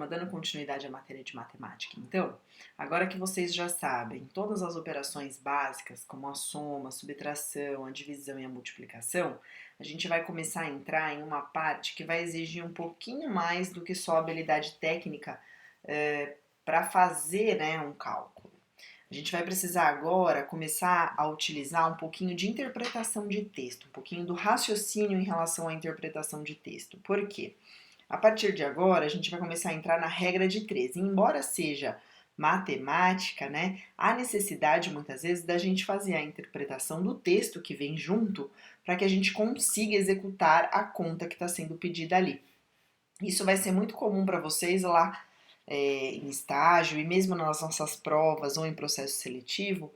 Dando continuidade à matéria de matemática, então, agora que vocês já sabem todas as operações básicas, como a soma, a subtração, a divisão e a multiplicação, a gente vai começar a entrar em uma parte que vai exigir um pouquinho mais do que só habilidade técnica para fazer, né, um cálculo. A gente vai precisar agora começar a utilizar um pouquinho de interpretação de texto, um pouquinho do raciocínio em relação à interpretação de texto. Por quê? A partir de agora, a gente vai começar a entrar na regra de três. E embora seja matemática, né, há necessidade muitas vezes da gente fazer a interpretação do texto que vem junto para que a gente consiga executar a conta que está sendo pedida ali. Isso vai ser muito comum para vocês lá em estágio e mesmo nas nossas provas ou em processo seletivo,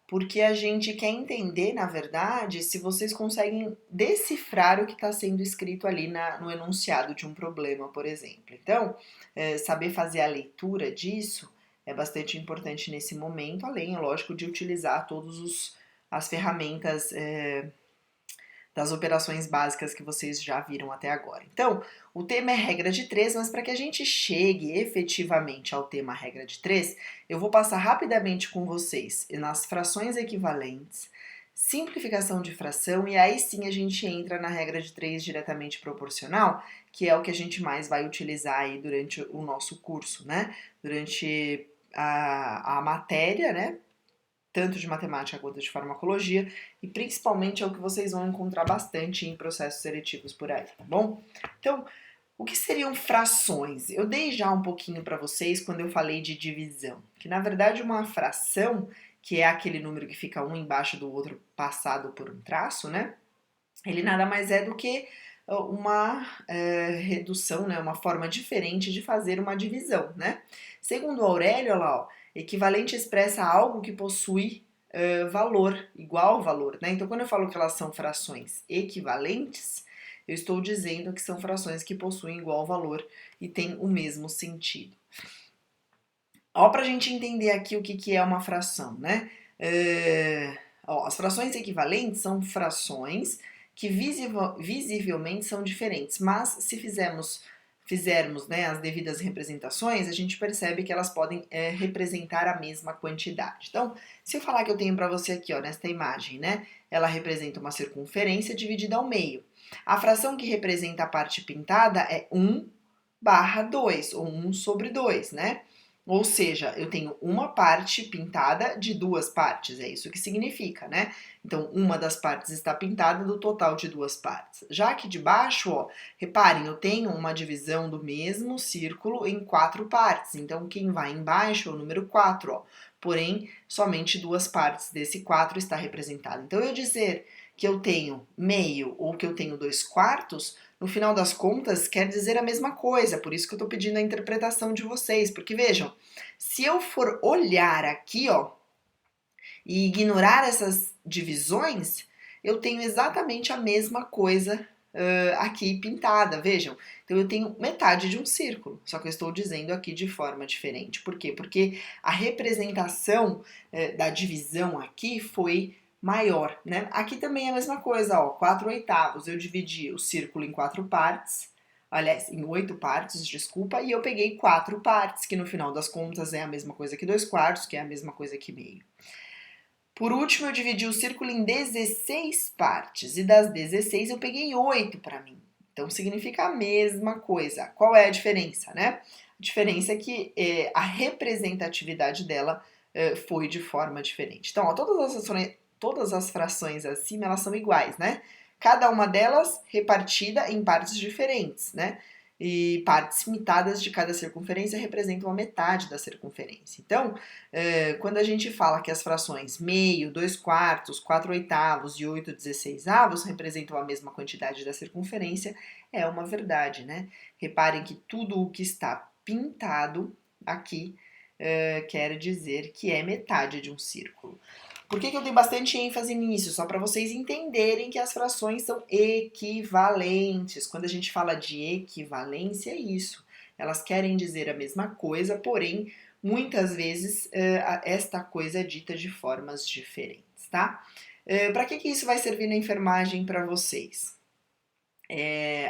porque a gente quer entender, na verdade, se vocês conseguem decifrar o que está sendo escrito ali no enunciado de um problema, por exemplo. Então, saber fazer a leitura disso é bastante importante nesse momento, além, é lógico, de utilizar todas as ferramentas das operações básicas que vocês já viram até agora. Então, o tema é regra de três, mas para que a gente chegue efetivamente ao tema regra de três, eu vou passar rapidamente com vocês nas frações equivalentes, simplificação de fração, e aí sim a gente entra na regra de três diretamente proporcional, que é o que a gente mais vai utilizar aí durante o nosso curso, né? Durante a matéria, né? Tanto de matemática quanto de farmacologia, e principalmente é o que vocês vão encontrar bastante em processos seletivos por aí, tá bom? Então, o que seriam frações? Eu dei já um pouquinho para vocês quando eu falei de divisão, que na verdade uma fração, que é aquele número que fica um embaixo do outro passado por um traço, né? Ele nada mais é do que uma redução, né, uma forma diferente de fazer uma divisão, né? Segundo Aurélio, olha lá, ó, equivalente expressa algo que possui valor, igual valor, né? Então, quando eu falo que elas são frações equivalentes, eu estou dizendo que são frações que possuem igual valor e têm o mesmo sentido. Ó, pra gente entender aqui o que é uma fração, né? As frações equivalentes são frações que visivelmente são diferentes, mas se fizermos né, as devidas representações, a gente percebe que elas podem representar a mesma quantidade. Então, se eu falar que eu tenho para você aqui, ó, nesta imagem, né, ela representa uma circunferência dividida ao meio. A fração que representa a parte pintada é 1/2, ou 1/2, né? Ou seja, eu tenho uma parte pintada de duas partes, é isso que significa, né? Então, uma das partes está pintada do total de duas partes. Já aqui de baixo, ó, reparem, eu tenho uma divisão do mesmo círculo em quatro partes. Então, quem vai embaixo é o número 4, ó. Porém, somente duas partes desse 4 está representado. Então, eu dizer que eu tenho meio ou que eu tenho 2/4, no final das contas, quer dizer a mesma coisa, por isso que eu estou pedindo a interpretação de vocês, porque vejam, se eu for olhar aqui, ó, e ignorar essas divisões, eu tenho exatamente a mesma coisa aqui pintada, vejam. Então eu tenho metade de um círculo, só que eu estou dizendo aqui de forma diferente. Por quê? Porque a representação da divisão aqui foi maior, né? Aqui também é a mesma coisa, ó, 4/8. Eu dividi o círculo em quatro partes, aliás, em 8 partes, desculpa, e eu peguei 4 partes, que no final das contas é a mesma coisa que 2/4, que é a mesma coisa que meio. Por último, eu dividi o círculo em 16 partes, e das 16 eu peguei 8 para mim. Então, significa a mesma coisa. Qual é a diferença, né? A diferença é que a representatividade dela foi de forma diferente. Então, ó, todas as frações acima, elas são iguais, né? Cada uma delas repartida em partes diferentes, né? E partes mitadas de cada circunferência representam a metade da circunferência. Então, quando a gente fala que as frações meio, 2/4, 4/8 e 8/16 representam a mesma quantidade da circunferência, é uma verdade, né? Reparem que tudo o que está pintado aqui quer dizer que é metade de um círculo. Por que eu dei bastante ênfase nisso? Só para vocês entenderem que as frações são equivalentes. Quando a gente fala de equivalência, é isso. Elas querem dizer a mesma coisa, porém, muitas vezes esta coisa é dita de formas diferentes, tá? Para que isso vai servir na enfermagem para vocês?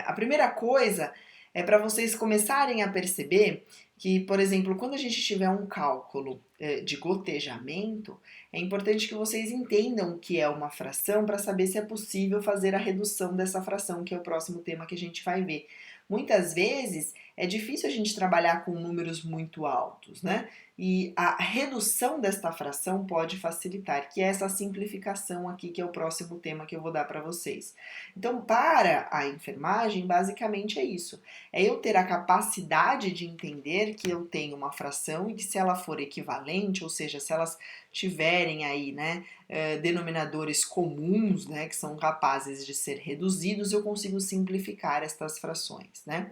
A primeira coisa é para vocês começarem a perceber que, por exemplo, quando a gente tiver um cálculo de gotejamento, é importante que vocês entendam o que é uma fração para saber se é possível fazer a redução dessa fração, que é o próximo tema que a gente vai ver. Muitas vezes é difícil a gente trabalhar com números muito altos, né? E a redução desta fração pode facilitar, que é essa simplificação aqui, que é o próximo tema que eu vou dar para vocês. Então, para a enfermagem, basicamente é isso. É eu ter a capacidade de entender que eu tenho uma fração e que se ela for equivalente, ou seja, se elas tiverem aí, né, denominadores comuns, né, que são capazes de ser reduzidos, eu consigo simplificar estas frações, né?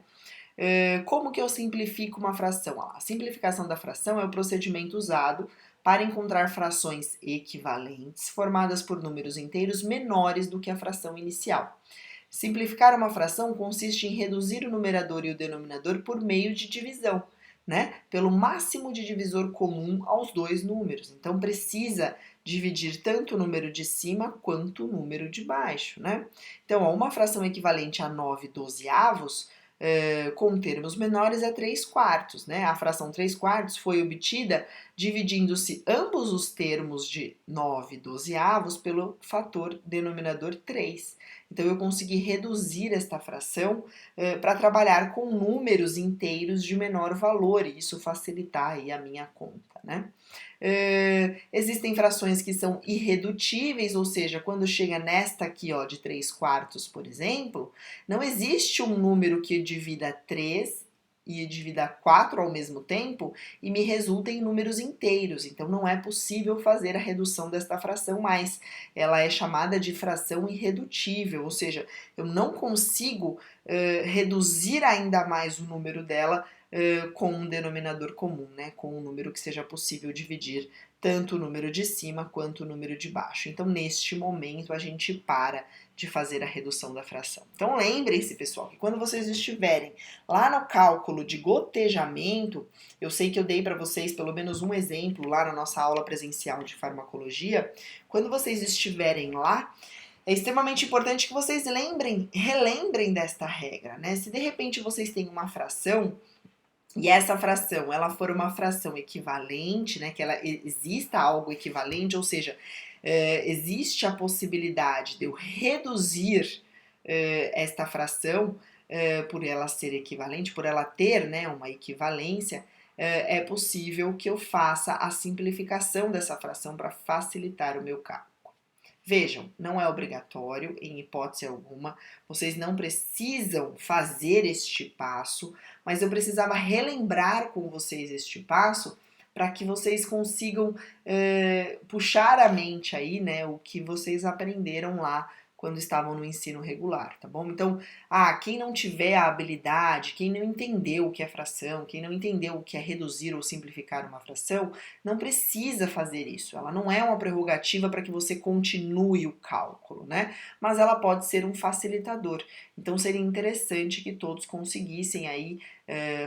Como que eu simplifico uma fração? A simplificação da fração é o procedimento usado para encontrar frações equivalentes formadas por números inteiros menores do que a fração inicial. Simplificar uma fração consiste em reduzir o numerador e o denominador por meio de divisão, né? Pelo máximo de divisor comum aos dois números. Então precisa dividir tanto o número de cima quanto o número de baixo, né? Então, uma fração equivalente a 9/12, com termos menores é 3/4, né? A fração 3/4 foi obtida dividindo-se ambos os termos de 9/12 pelo fator denominador 3. Então, eu consegui reduzir esta fração para trabalhar com números inteiros de menor valor e isso facilitar aí a minha conta, né? Existem frações que são irredutíveis, ou seja, quando chega nesta aqui, ó, de 3/4, por exemplo, não existe um número que divida 3 e divida 4 ao mesmo tempo e me resulta em números inteiros. Então, não é possível fazer a redução desta fração mais. Ela é chamada de fração irredutível, ou seja, eu não consigo reduzir ainda mais o número dela com um denominador comum, né? Com um número que seja possível dividir tanto o número de cima quanto o número de baixo. Então, neste momento, a gente para de fazer a redução da fração. Então, lembrem-se, pessoal, que quando vocês estiverem lá no cálculo de gotejamento, eu sei que eu dei para vocês pelo menos um exemplo lá na nossa aula presencial de farmacologia, quando vocês estiverem lá, é extremamente importante que vocês relembrem desta regra, né? Se de repente vocês têm uma fração e essa fração, ela for uma fração equivalente, né, que ela exista algo equivalente, ou seja, existe a possibilidade de eu reduzir esta fração por ela ser equivalente, por ela ter, né, uma equivalência, é possível que eu faça a simplificação dessa fração para facilitar o meu cálculo. Vejam, não é obrigatório, em hipótese alguma, vocês não precisam fazer este passo, mas eu precisava relembrar com vocês este passo para que vocês consigam puxar a mente aí, né, o que vocês aprenderam lá quando estavam no ensino regular, tá bom? Então, quem não tiver a habilidade, quem não entendeu o que é fração, quem não entendeu o que é reduzir ou simplificar uma fração, não precisa fazer isso. Ela não é uma prerrogativa para que você continue o cálculo, né? Mas ela pode ser um facilitador. Então, seria interessante que todos conseguissem aí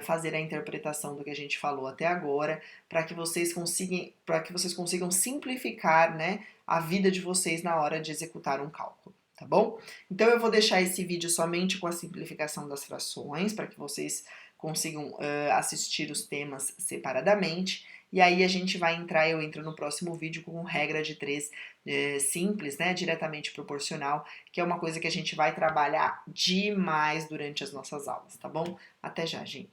fazer a interpretação do que a gente falou até agora, para que vocês consigam simplificar, né, a vida de vocês na hora de executar um cálculo. Tá bom? Então eu vou deixar esse vídeo somente com a simplificação das frações, para que vocês consigam assistir os temas separadamente. E aí a gente vai eu entro no próximo vídeo com regra de 3 simples, né, diretamente proporcional, que é uma coisa que a gente vai trabalhar demais durante as nossas aulas, tá bom? Até já, gente!